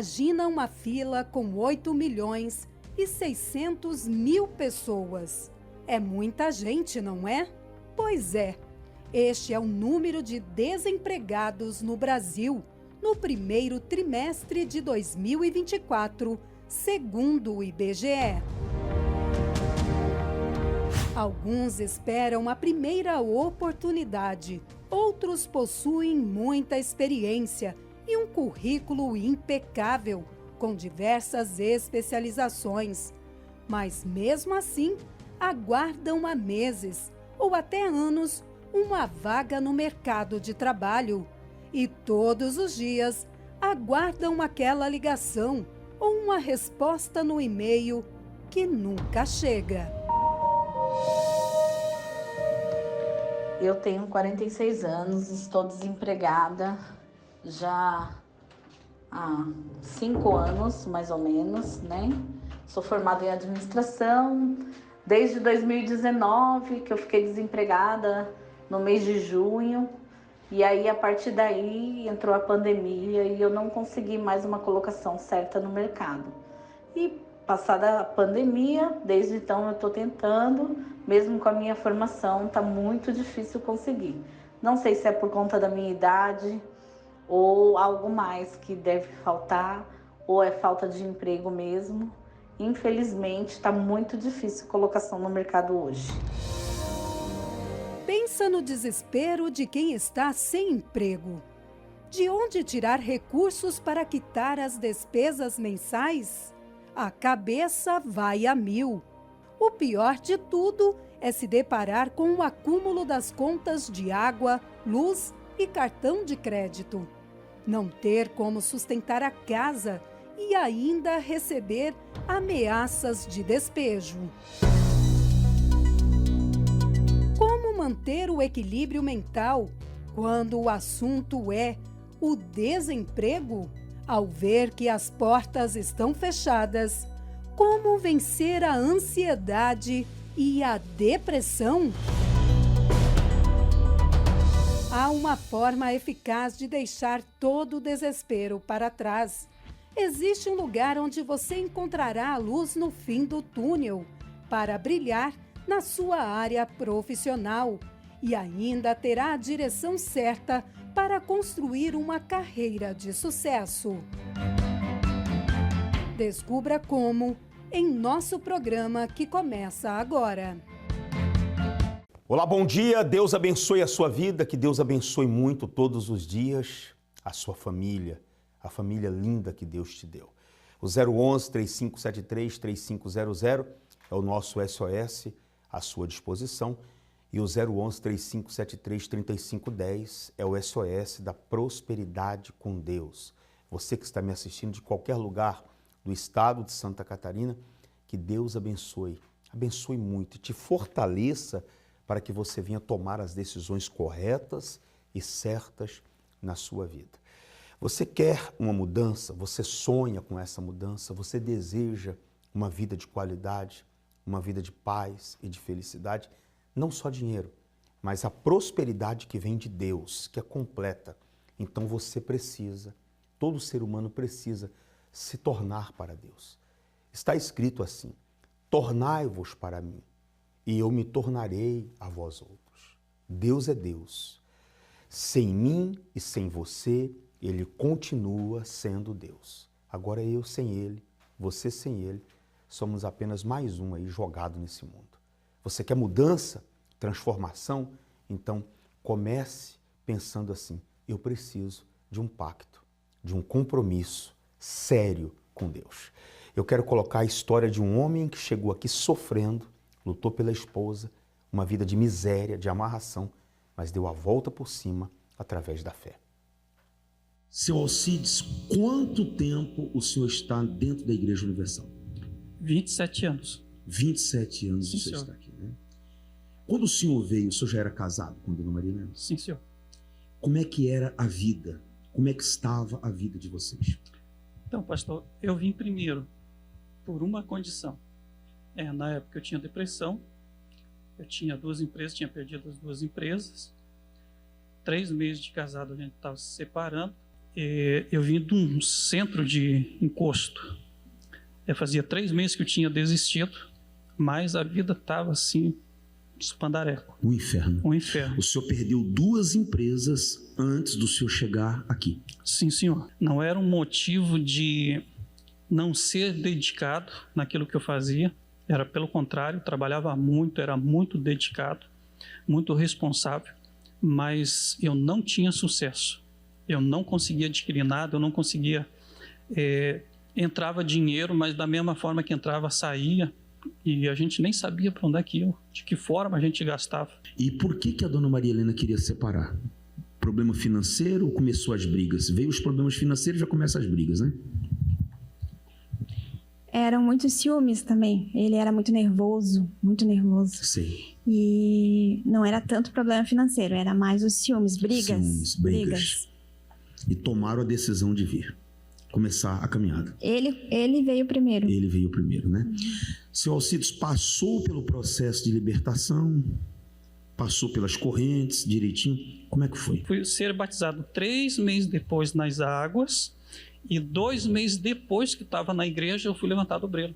Imagina uma fila com 8.600.000 pessoas. É muita gente, não é? Pois é, este é o número de desempregados no Brasil no primeiro trimestre de 2024, segundo o IBGE. Alguns esperam a primeira oportunidade, outros possuem muita experiência e um currículo impecável, com diversas especializações. Mas mesmo assim, aguardam há meses ou até anos uma vaga no mercado de trabalho. E todos os dias aguardam aquela ligação ou uma resposta no e-mail que nunca chega. Eu tenho 46 anos, estou desempregada já há 5 anos, mais ou menos, né? Sou formada em administração desde 2019, que eu fiquei desempregada no mês de junho. E aí, a partir daí, entrou a pandemia e eu não consegui mais uma colocação certa no mercado. E passada a pandemia, desde então eu estou tentando, mesmo com a minha formação, está muito difícil conseguir. Não sei se é por conta da minha idade ou algo mais que deve faltar, ou é falta de emprego mesmo. Infelizmente, está muito difícil a colocação no mercado hoje. Pensa no desespero de quem está sem emprego. De onde tirar recursos para quitar as despesas mensais? A cabeça vai a mil. O pior de tudo é se deparar com o acúmulo das contas de água, luz e cartão de crédito. Não ter como sustentar a casa e ainda receber ameaças de despejo. Como manter o equilíbrio mental quando o assunto é o desemprego? Ao ver que as portas estão fechadas, como vencer a ansiedade e a depressão? Há uma forma eficaz de deixar todo o desespero para trás. Existe um lugar onde você encontrará a luz no fim do túnel para brilhar na sua área profissional e ainda terá a direção certa para construir uma carreira de sucesso. Descubra como em nosso programa que começa agora. Olá, bom dia, Deus abençoe a sua vida, que Deus abençoe muito todos os dias a sua família, a família linda que Deus te deu. O 011-3573-3500 é o nosso SOS à sua disposição e o 011-3573-3510 é o SOS da prosperidade com Deus. Você que está me assistindo de qualquer lugar do estado de Santa Catarina, que Deus abençoe muito e te fortaleça para que você venha tomar as decisões corretas e certas na sua vida. Você quer uma mudança, você sonha com essa mudança, você deseja uma vida de qualidade, uma vida de paz e de felicidade, não só dinheiro, mas a prosperidade que vem de Deus, que é completa. Então você precisa, todo ser humano precisa se tornar para Deus. Está escrito assim: tornai-vos para mim, e eu me tornarei a vós outros. Deus é Deus. Sem mim e sem você, Ele continua sendo Deus. Agora eu sem Ele, você sem Ele, somos apenas mais um aí jogado nesse mundo. Você quer mudança, transformação? Então comece pensando assim: eu preciso de um pacto, de um compromisso sério com Deus. Eu quero colocar a história de um homem que chegou aqui sofrendo, lutou pela esposa, uma vida de miséria, de amarração, mas deu a volta por cima através da fé. Seu Alcides, quanto tempo o senhor está dentro da Igreja Universal? 27 anos. 27 anos Sim, você senhor. está aqui, né? Quando o senhor veio, o senhor já era casado com Dona Maria? Sim, senhor. Como é que era a vida? Como é que estava a vida de vocês? Então, pastor, eu vim primeiro por uma condição. Na época eu tinha depressão, eu tinha 2 empresas, tinha perdido as 2 empresas. 3 meses de casado a gente estava se separando. Eu vim de um centro de encosto. Fazia 3 meses que eu tinha desistido, mas a vida estava assim, espandareco. Um inferno. Um inferno. O senhor perdeu 2 empresas antes do senhor chegar aqui. Sim, senhor. Não era um motivo de não ser dedicado naquilo que eu fazia. Era pelo contrário, trabalhava muito, era muito dedicado, muito responsável, mas eu não tinha sucesso. Eu não conseguia adquirir nada, eu não conseguia... entrava dinheiro, mas da mesma forma que entrava, saía. E a gente nem sabia para onde é que ia, de que forma a gente gastava. E por que a dona Maria Helena queria separar? Problema financeiro ou começou as brigas? Veio os problemas financeiros, já começam as brigas, né? Eram muitos ciúmes também. Ele era muito nervoso, muito nervoso. Sei. E não era tanto problema financeiro, era mais os ciúmes, brigas. E tomaram a decisão de vir. Começar a caminhada. Ele veio primeiro. Ele veio primeiro, né? Seu Alcides passou pelo processo de libertação, passou pelas correntes direitinho. Como é que foi? Fui ser batizado 3 meses depois nas águas e 2 meses depois que estava na igreja eu fui levantado do brelo.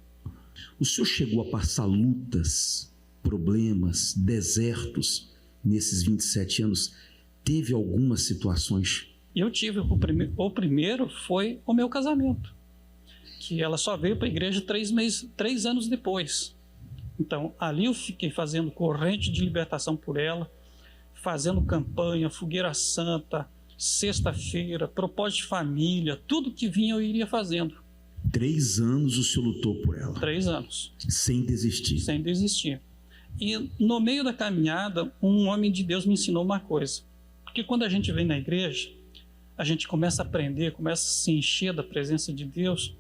O senhor chegou a passar lutas, problemas, desertos nesses 27 anos? Teve algumas situações? Eu tive, o primeiro foi o meu casamento, que ela só veio para a igreja 3 anos depois. Então, ali eu fiquei fazendo corrente de libertação por ela, fazendo campanha, fogueira santa, sexta-feira, propósito de família, tudo que vinha eu iria fazendo. 3 anos o senhor lutou por ela? 3 anos. Sem desistir? Sem desistir. E no meio da caminhada, um homem de Deus me ensinou uma coisa. Porque quando a gente vem na igreja, a gente começa a aprender, começa a se encher da presença de Deus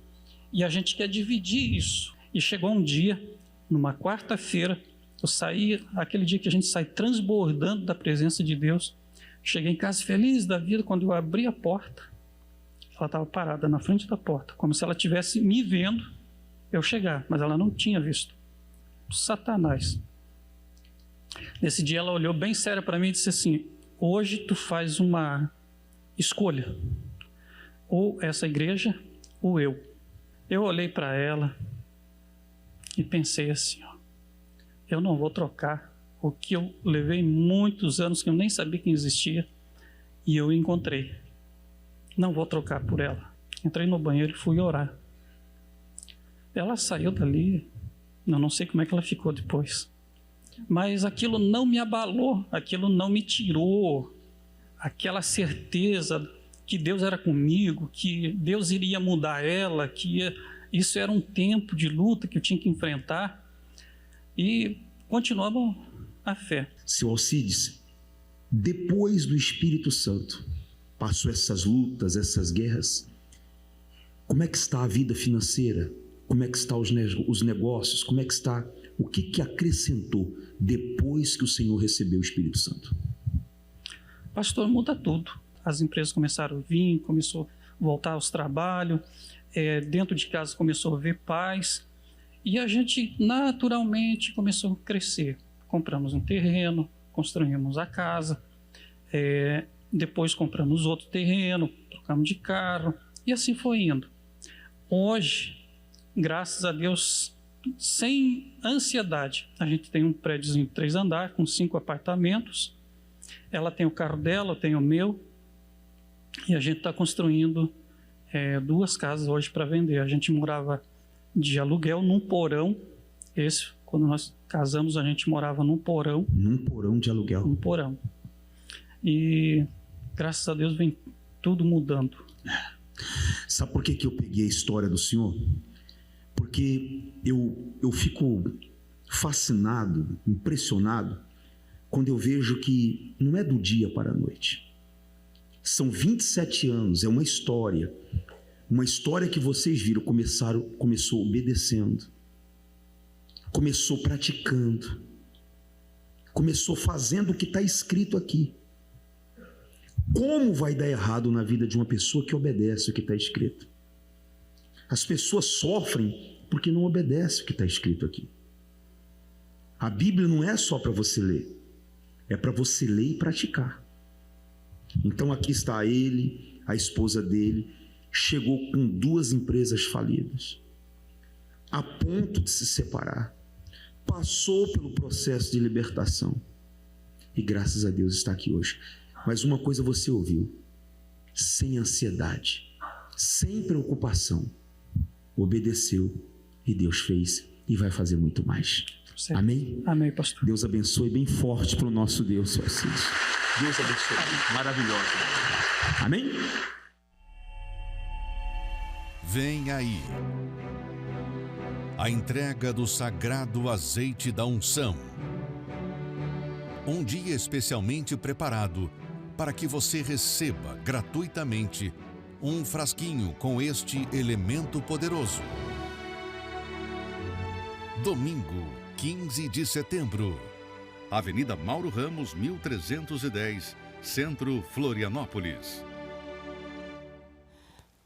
e a gente quer dividir isso. E chegou um dia, numa quarta-feira, eu saí, aquele dia que a gente sai transbordando da presença de Deus, cheguei em casa feliz da vida, quando eu abri a porta, ela estava parada na frente da porta, como se ela estivesse me vendo eu chegar, mas ela não tinha visto. Satanás. Nesse dia ela olhou bem séria para mim e disse assim: hoje tu faz uma escolha, ou essa igreja ou eu. Eu olhei para ela e pensei assim, eu não vou trocar o que eu levei muitos anos que eu nem sabia que existia e eu encontrei. Não vou trocar por ela. Entrei no banheiro e fui orar. Ela saiu dali, eu não sei como é que ela ficou depois, mas aquilo não me abalou, aquilo não me tirou aquela certeza que Deus era comigo, que Deus iria mudar ela, que isso era um tempo de luta que eu tinha que enfrentar, e continuava a fé. Seu Alcides, depois do Espírito Santo, passou essas lutas, essas guerras, como é que está a vida financeira? Como é que estão os negócios? Como é que está? O que acrescentou depois que o Senhor recebeu o Espírito Santo? Pastor, muda tudo. As empresas começaram a vir, começou a voltar aos trabalhos, dentro de casa começou a ver paz, e a gente naturalmente começou a crescer. Compramos um terreno, construímos a casa, depois compramos outro terreno, trocamos de carro, e assim foi indo. Hoje, graças a Deus, sem ansiedade, a gente tem um prédiozinho de 3 andares, com 5 apartamentos. Ela tem o carro dela, eu tenho o meu, e a gente está construindo 2 casas hoje para vender. A gente morava de aluguel num porão. Quando nós casamos, a gente morava num porão. Num porão de aluguel? Num porão. E graças a Deus vem tudo mudando. Sabe por que eu peguei a história do senhor? Porque eu fico fascinado, impressionado, quando eu vejo que não é do dia para a noite. São 27 anos, é uma história que vocês viram, começou obedecendo, começou praticando, começou fazendo o que está escrito aqui. Como vai dar errado na vida de uma pessoa que obedece o que está escrito? As pessoas sofrem porque não obedecem o que está escrito aqui. A Bíblia não é só para você ler, é para você ler e praticar. Então aqui está ele, a esposa dele, chegou com 2 empresas falidas, a ponto de se separar, passou pelo processo de libertação e graças a Deus está aqui hoje. Mas uma coisa você ouviu: sem ansiedade, sem preocupação, obedeceu e Deus fez e vai fazer muito mais. Certo. Amém? Amém, pastor. Deus abençoe bem forte para o nosso Deus, seu Assis. Deus abençoe. Maravilhosa. Amém? Vem aí a entrega do sagrado azeite da unção. Um dia especialmente preparado para que você receba gratuitamente um frasquinho com este elemento poderoso. Domingo, 15 de setembro, Avenida Mauro Ramos, 1310, Centro, Florianópolis.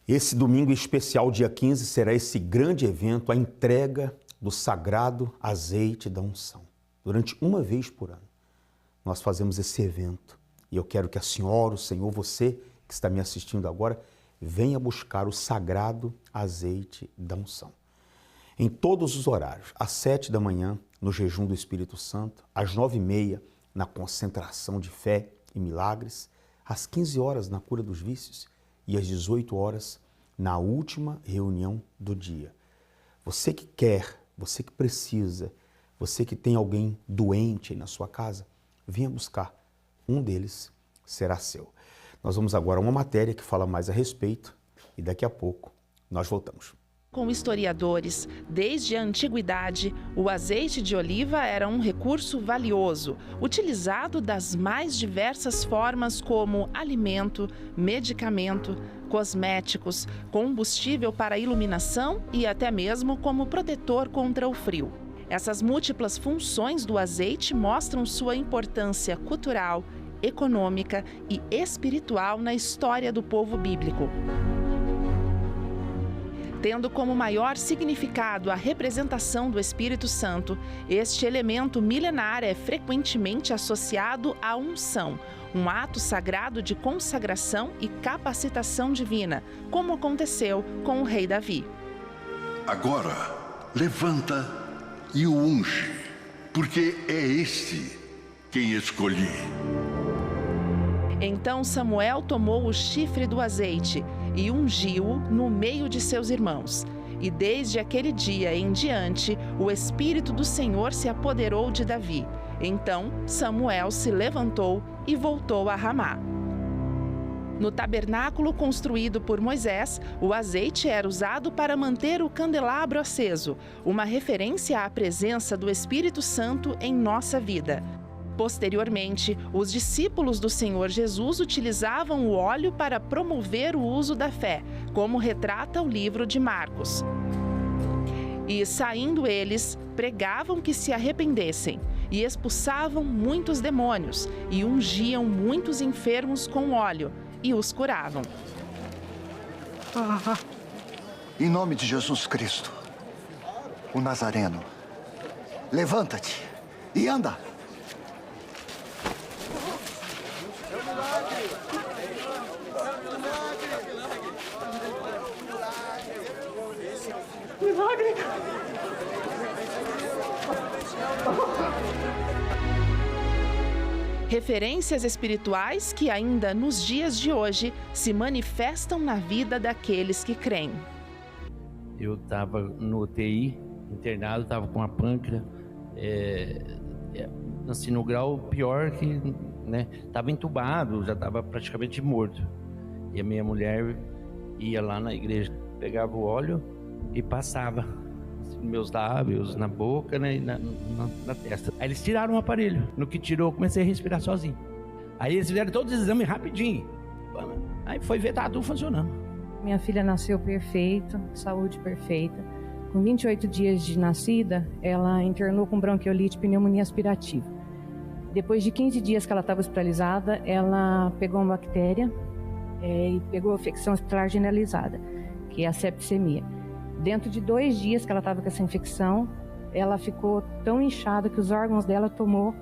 Esse domingo especial, dia 15, será esse grande evento, a entrega do sagrado azeite da unção. Durante uma vez por ano, nós fazemos esse evento. E eu quero que a senhora, o senhor, você que está me assistindo agora, venha buscar o sagrado azeite da unção. Em todos os horários, às 7 da manhã, no jejum do Espírito Santo, às 9h30, na concentração de fé e milagres, às 15 horas, na cura dos vícios, e às 18 horas, na última reunião do dia. Você que quer, você que precisa, você que tem alguém doente aí na sua casa, venha buscar. Um deles será seu. Nós vamos agora a uma matéria que fala mais a respeito e daqui a pouco nós voltamos. Com historiadores, desde a antiguidade, o azeite de oliva era um recurso valioso, utilizado das mais diversas formas como alimento, medicamento, cosméticos, combustível para iluminação e até mesmo como protetor contra o frio. Essas múltiplas funções do azeite mostram sua importância cultural, econômica e espiritual na história do povo bíblico. Tendo como maior significado a representação do Espírito Santo, este elemento milenar é frequentemente associado à unção, um ato sagrado de consagração e capacitação divina, como aconteceu com o rei Davi. Agora, levanta e o unge, porque é este quem escolhi. Então Samuel tomou o chifre do azeite e ungiu-o no meio de seus irmãos. E desde aquele dia em diante, o Espírito do Senhor se apoderou de Davi. Então Samuel se levantou e voltou a Ramá. No tabernáculo construído por Moisés, o azeite era usado para manter o candelabro aceso, uma referência à presença do Espírito Santo em nossa vida. Posteriormente, os discípulos do Senhor Jesus utilizavam o óleo para promover o uso da fé, como retrata o livro de Marcos. E, saindo eles, pregavam que se arrependessem, e expulsavam muitos demônios, e ungiam muitos enfermos com óleo, e os curavam. Em nome de Jesus Cristo, o Nazareno, levanta-te e anda. Milagre! Referências espirituais que ainda nos dias de hoje se manifestam na vida daqueles que creem. Eu estava no UTI, internado, estava com a pâncreas, assim, no grau pior que, né, estava entubado, já estava praticamente morto. E a minha mulher ia lá na igreja, pegava o óleo e passava nos meus lábios, na boca, né, e na testa. Aí eles tiraram o aparelho. No que tirou, eu comecei a respirar sozinho. Aí eles fizeram todos os exames rapidinho. Aí foi ver, tá tudo funcionando. Minha filha nasceu perfeita, saúde perfeita. Com 28 dias de nascida, ela internou com bronquiolite e pneumonia aspirativa. Depois de 15 dias que ela estava hospitalizada, ela pegou uma bactéria e pegou a infecção hospitalar generalizada, que é a septicemia. Dentro de 2 dias que ela estava com essa infecção, ela ficou tão inchada que os órgãos dela tomou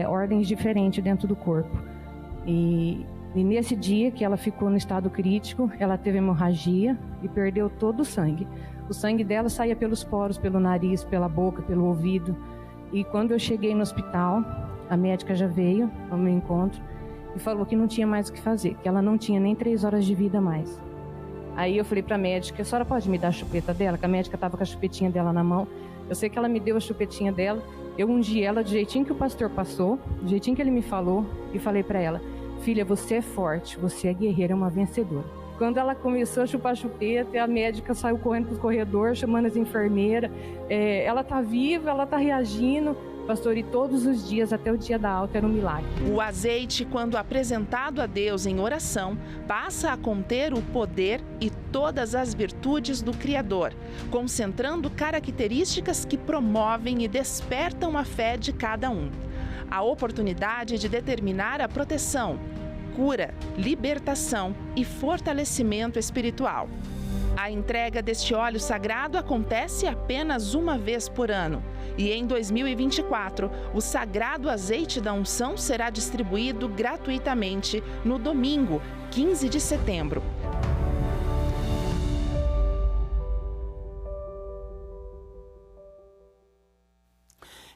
ordens diferentes dentro do corpo. E E nesse dia que ela ficou no estado crítico, ela teve hemorragia e perdeu todo o sangue. O sangue dela saía pelos poros, pelo nariz, pela boca, pelo ouvido. E quando eu cheguei no hospital, a médica já veio ao meu encontro e falou que não tinha mais o que fazer, que ela não tinha nem 3 horas de vida mais. Aí eu falei para a médica, a senhora pode me dar a chupeta dela? Que a médica estava com a chupetinha dela na mão. Eu sei que ela me deu a chupetinha dela, eu ungi ela do jeitinho que o pastor passou, do jeitinho que ele me falou, e falei para ela: filha, você é forte, você é guerreira, é uma vencedora. Quando ela começou a chupar a chupeta, a médica saiu correndo para o corredor, chamando as enfermeiras. Ela está viva, ela está reagindo. Pastor, e todos os dias, até o dia da alta, era um milagre. O azeite, quando apresentado a Deus em oração, passa a conter o poder e todas as virtudes do Criador, concentrando características que promovem e despertam a fé de cada um. A oportunidade de determinar a proteção, cura, libertação e fortalecimento espiritual. A entrega deste óleo sagrado acontece apenas uma vez por ano. E em 2024, o sagrado azeite da unção será distribuído gratuitamente no domingo, 15 de setembro.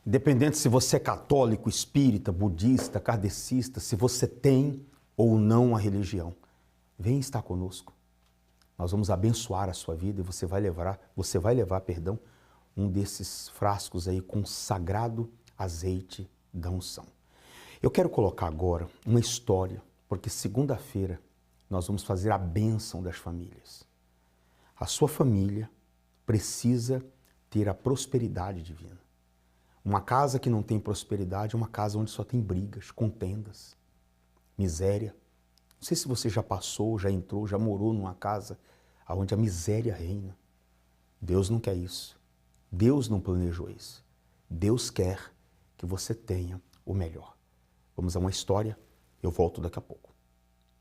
Independente se você é católico, espírita, budista, kardecista, se você tem ou não a religião, vem estar conosco. Nós vamos abençoar a sua vida e você vai levar, um desses frascos aí com sagrado azeite da unção. Eu quero colocar agora uma história, porque segunda-feira nós vamos fazer a bênção das famílias. A sua família precisa ter a prosperidade divina. Uma casa que não tem prosperidade é uma casa onde só tem brigas, contendas, miséria. Não sei se você já passou, já entrou, já morou numa casa onde a miséria reina. Deus não quer isso. Deus não planejou isso. Deus quer que você tenha o melhor. Vamos a uma história, eu volto daqui a pouco.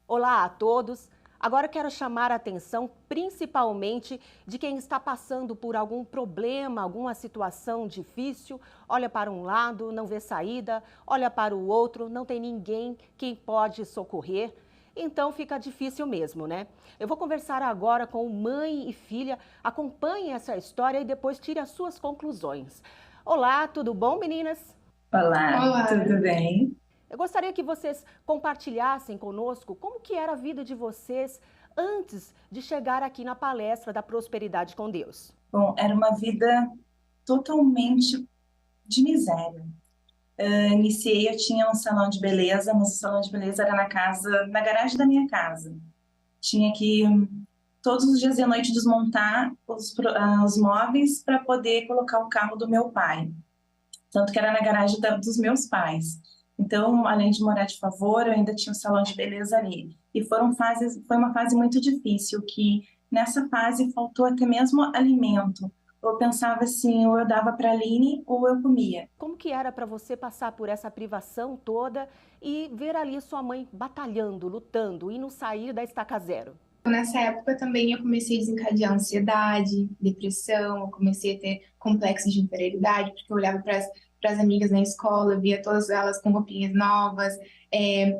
Olá a todos. Agora eu quero chamar a atenção principalmente de quem está passando por algum problema, alguma situação difícil, olha para um lado, não vê saída, olha para o outro, não tem ninguém que pode socorrer. Então fica difícil mesmo, né? Eu vou conversar agora com mãe e filha. Acompanhe essa história e depois tire as suas conclusões. Olá, tudo bom, meninas? Olá, tudo bem? Eu gostaria que vocês compartilhassem conosco como que era a vida de vocês antes de chegar aqui na palestra da Prosperidade com Deus. Bom, era uma vida totalmente de miséria. Iniciei, eu tinha um salão de beleza, mas o salão de beleza era na garagem da minha casa. Tinha que todos os dias e à noite desmontar os móveis para poder colocar o carro do meu pai. Tanto que era na garagem dos meus pais. Então, além de morar de favor, eu ainda tinha um salão de beleza ali. E foi uma fase muito difícil, que nessa fase faltou até mesmo alimento. Eu pensava assim, ou eu dava para a Aline ou eu comia. Como que era para você passar por essa privação toda e ver ali sua mãe batalhando, lutando e não sair da estaca zero? Nessa época também eu comecei a desencadear ansiedade, depressão, eu comecei a ter complexos de inferioridade, porque eu olhava para as amigas na escola, eu via todas elas com roupinhas novas,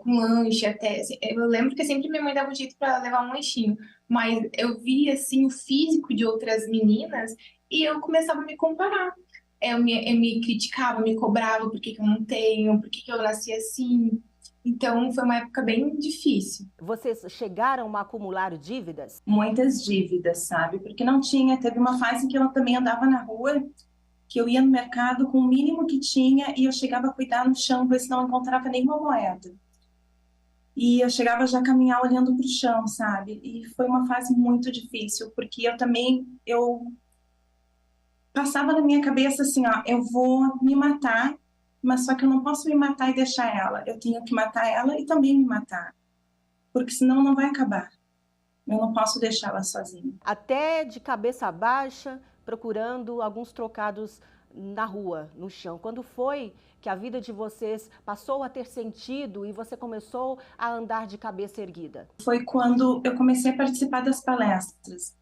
com lanche até. Eu lembro que sempre minha mãe dava um jeito para levar um lanchinho, mas eu via assim o físico de outras meninas e eu começava a me comparar. Eu me criticava, me cobrava por que eu não tenho, por que eu nasci assim. Então, foi uma época bem difícil. Vocês chegaram a acumular dívidas? Muitas dívidas, sabe? Porque não tinha. Teve uma fase em que eu também andava na rua, que eu ia no mercado com o mínimo que tinha e eu chegava a cuidar no chão, ver se não encontrava nenhuma moeda. E eu chegava já a caminhar olhando para o chão, sabe? E foi uma fase muito difícil, porque eu passava na minha cabeça assim, ó, eu vou me matar, mas só que eu não posso me matar e deixar ela. Eu tenho que matar ela e também me matar, porque senão não vai acabar. Eu não posso deixar ela sozinha. Até de cabeça baixa, procurando alguns trocados na rua, no chão. Quando foi que a vida de vocês passou a ter sentido e você começou a andar de cabeça erguida? Foi quando eu comecei a participar das palestras.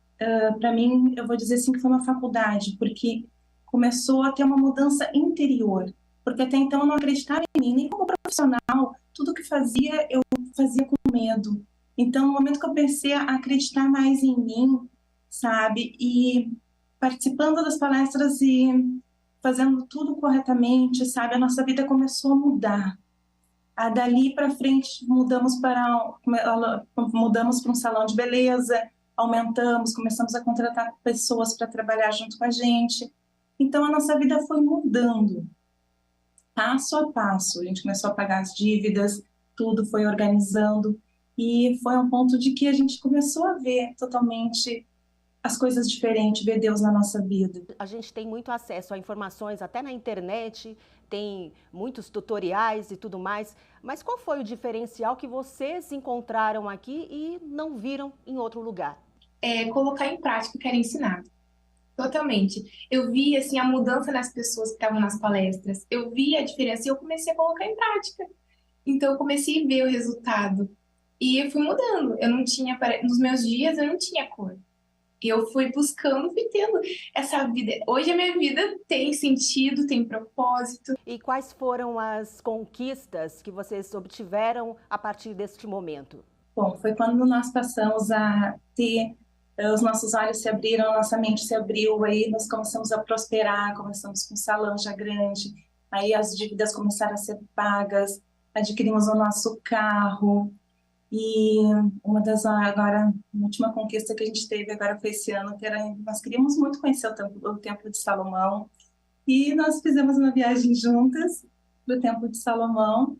Para mim, eu vou dizer assim que foi uma faculdade, porque começou a ter uma mudança interior. Porque até então eu não acreditava em mim, nem como profissional, tudo que fazia, eu fazia com medo. Então, no momento que eu comecei a acreditar mais em mim, sabe, e participando das palestras e fazendo tudo corretamente, sabe, a nossa vida começou a mudar. Dali para frente, mudamos para um salão de beleza, aumentamos, começamos a contratar pessoas para trabalhar junto com a gente. Então, a nossa vida foi mudando, passo a passo. A gente começou a pagar as dívidas, tudo foi organizando, e foi um ponto de que a gente começou a ver totalmente as coisas diferentes, ver Deus na nossa vida. A gente tem muito acesso a informações, até na internet, tem muitos tutoriais e tudo mais, mas qual foi o diferencial que vocês encontraram aqui e não viram em outro lugar? Colocar em prática o que era ensinado. Totalmente. Eu vi assim, a mudança nas pessoas que estavam nas palestras, eu vi a diferença e eu comecei a colocar em prática. Então eu comecei a ver o resultado e eu fui mudando. Eu não tinha, nos meus dias eu não tinha cor. E eu fui buscando, fui tendo essa vida. Hoje a minha vida tem sentido, tem propósito. E quais foram as conquistas que vocês obtiveram a partir deste momento? Bom, foi quando nós passamos a ter, os nossos olhos se abriram, a nossa mente se abriu, aí nós começamos a prosperar, começamos com um salão já grande, aí as dívidas começaram a ser pagas, adquirimos o nosso carro. E uma das, agora, a última conquista que a gente teve agora foi esse ano, que era, nós queríamos muito conhecer o Templo de Salomão, e nós fizemos uma viagem juntas para o Templo de Salomão,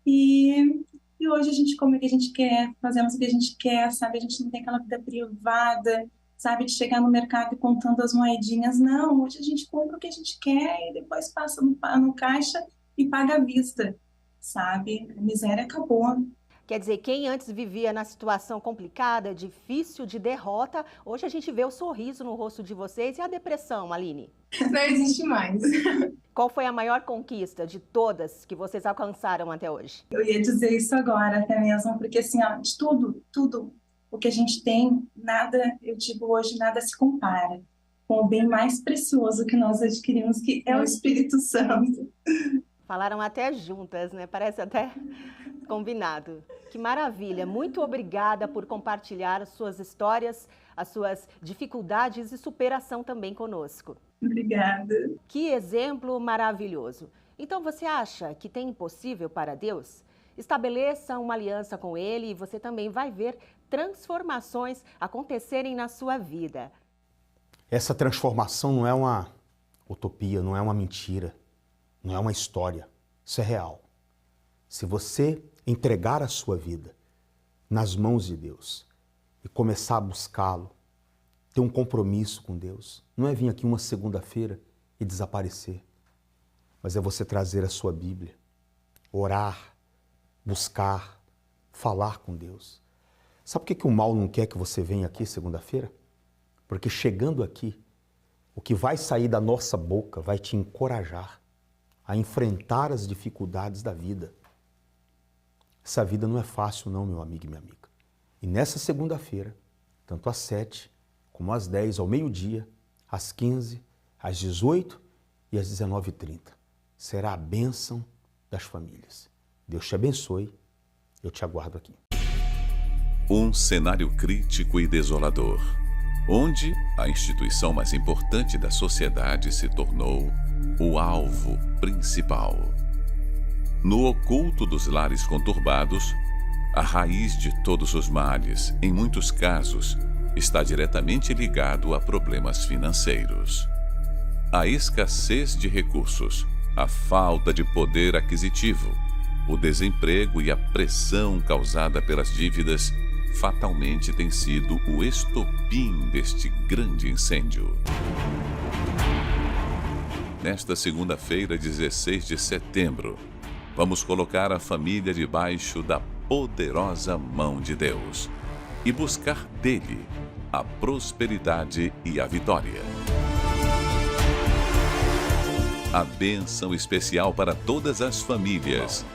e hoje a gente come o que a gente quer, fazemos o que a gente quer, sabe? A gente não tem aquela vida privada, sabe? De chegar no mercado e contando as moedinhas, não, hoje a gente compra o que a gente quer e depois passa no caixa e paga à vista, sabe? A miséria acabou. Quer dizer, quem antes vivia na situação complicada, difícil, de derrota, hoje a gente vê o sorriso no rosto de vocês. E a depressão, Aline? Não existe mais. Qual foi a maior conquista de todas que vocês alcançaram até hoje? Eu ia dizer isso agora até mesmo, porque assim, ó, de tudo o que a gente tem, nada, eu digo hoje, nada se compara com o bem mais precioso que nós adquirimos, que é o Espírito Santo. Falaram até juntas, né? Parece até combinado. Que maravilha! Muito obrigada por compartilhar as suas histórias, as suas dificuldades e superação também conosco. Obrigada. Que exemplo maravilhoso. Então você acha que tem impossível para Deus? Estabeleça uma aliança com Ele e você também vai ver transformações acontecerem na sua vida. Essa transformação não é uma utopia, não é uma mentira, não é uma história. Isso é real. Se você entregar a sua vida nas mãos de Deus e começar a buscá-lo, ter um compromisso com Deus, não é vir aqui uma segunda-feira e desaparecer, mas é você trazer a sua Bíblia, orar, buscar, falar com Deus. Sabe por que o mal não quer que você venha aqui segunda-feira? Porque chegando aqui, o que vai sair da nossa boca vai te encorajar a enfrentar as dificuldades da vida. Essa vida não é fácil não, meu amigo e minha amiga. E nessa segunda-feira, tanto às 7, como às 10, ao meio-dia, às 15, às 18 e às 19h30, será a bênção das famílias. Deus te abençoe, eu te aguardo aqui. Um cenário crítico e desolador, onde a instituição mais importante da sociedade se tornou o alvo principal. No oculto dos lares conturbados, a raiz de todos os males, em muitos casos, está diretamente ligado a problemas financeiros. A escassez de recursos, a falta de poder aquisitivo, o desemprego e a pressão causada pelas dívidas fatalmente tem sido o estopim deste grande incêndio. Nesta segunda-feira, 16 de setembro, vamos colocar a família debaixo da poderosa mão de Deus e buscar dele a prosperidade e a vitória. A bênção especial para todas as famílias,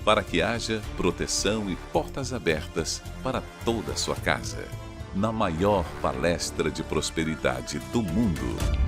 para que haja proteção e portas abertas para toda a sua casa, na maior palestra de prosperidade do mundo.